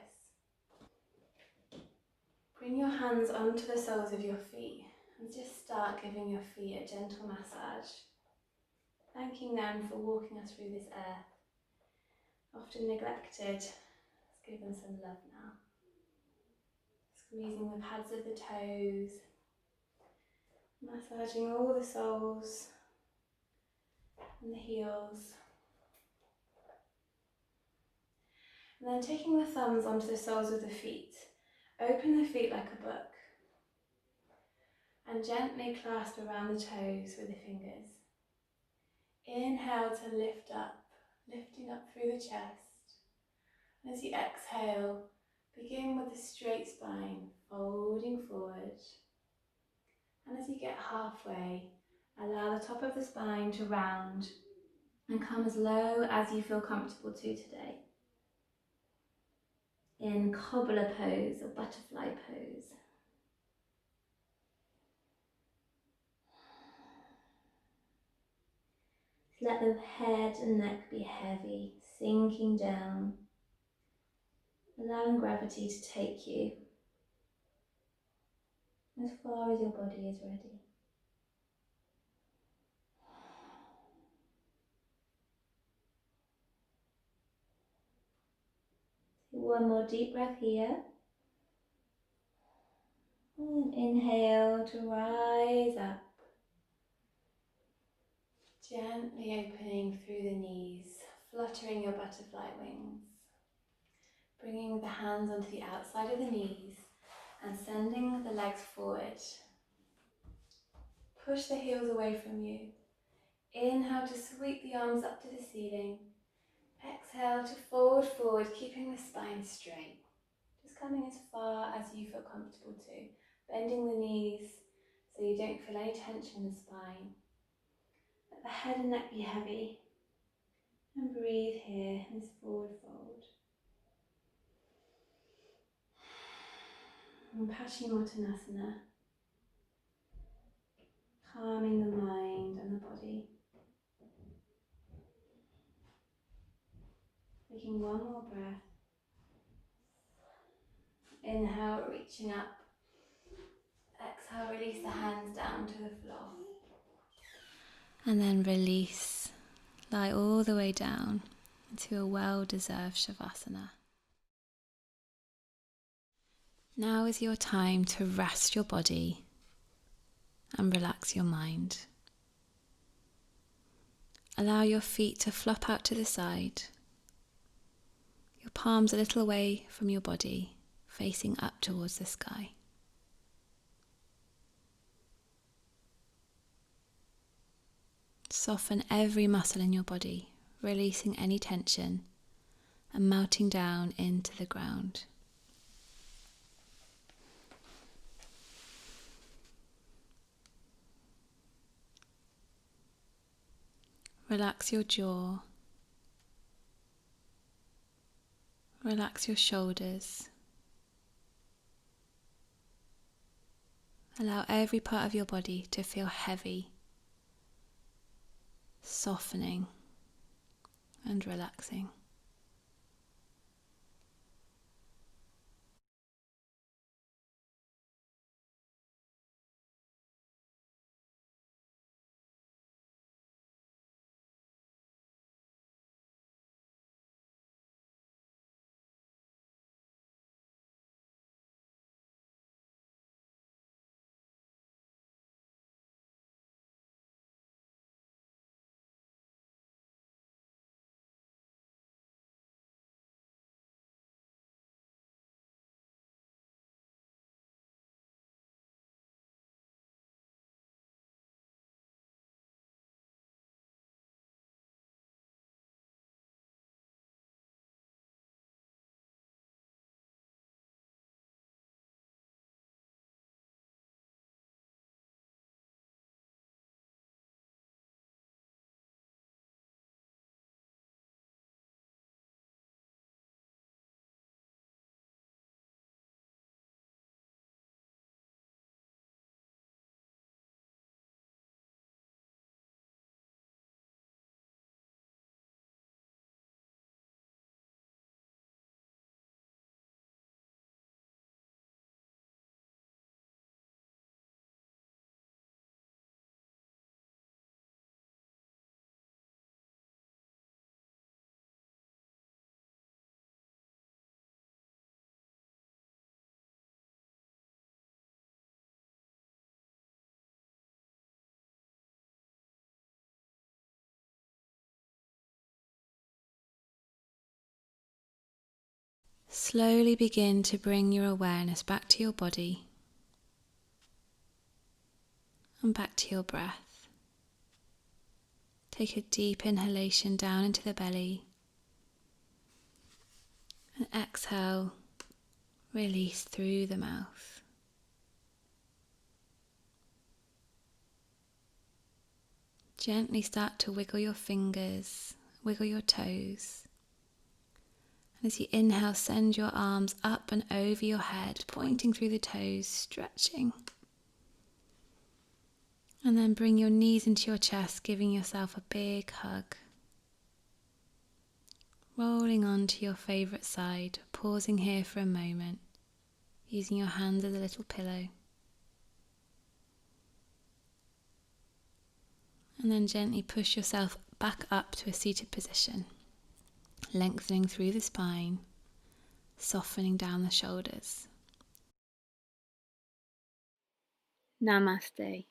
Bring your hands onto the soles of your feet and just start giving your feet a gentle massage. Thanking them for walking us through this earth. Often neglected. Let's give them some love now. Squeezing the pads of the toes. Massaging all the soles and the heels. And then taking the thumbs onto the soles of the feet. Open the feet like a book. and gently clasp around the toes with the fingers. Inhale to lift up, lifting up through the chest. And as you exhale, begin with a straight spine, folding forward. And as you get halfway, allow the top of the spine to round and come as low as you feel comfortable to today. In cobbler pose or butterfly pose. Let the head and neck be heavy, sinking down, allowing gravity to take you as far as your body is ready. One more deep breath here. And inhale to rise up. Gently opening through the knees, fluttering your butterfly wings. Bringing the hands onto the outside of the knees and sending the legs forward. Push the heels away from you. Inhale to sweep the arms up to the ceiling. Exhale to fold forward, keeping the spine straight. Just coming as far as you feel comfortable to. Bending the knees so you don't feel any tension in the spine. Let the head and neck be heavy. And breathe here in this forward fold. And Paschimottanasana. Calming the mind and the body. Taking one more breath. Inhale, reaching up. Exhale, release the hands down to the floor. And then release. Lie all the way down into a well-deserved Shavasana. Now is your time to rest your body and relax your mind. Allow your feet to flop out to the side. Your palms a little away from your body, facing up towards the sky. Soften every muscle in your body, releasing any tension and melting down into the ground. Relax your jaw. Relax your shoulders. Allow every part of your body to feel heavy, softening and relaxing. Slowly begin to bring your awareness back to your body. and back to your breath. Take a deep inhalation down into the belly and exhale, release through the mouth. Gently start to wiggle your fingers, wiggle your toes. And as you inhale, send your arms up and over your head, pointing through the toes, stretching. And then bring your knees into your chest, giving yourself a big hug. Rolling onto your favourite side, pausing here for a moment, using your hands as a little pillow. And then gently push yourself back up to a seated position, lengthening through the spine, softening down the shoulders. Namaste.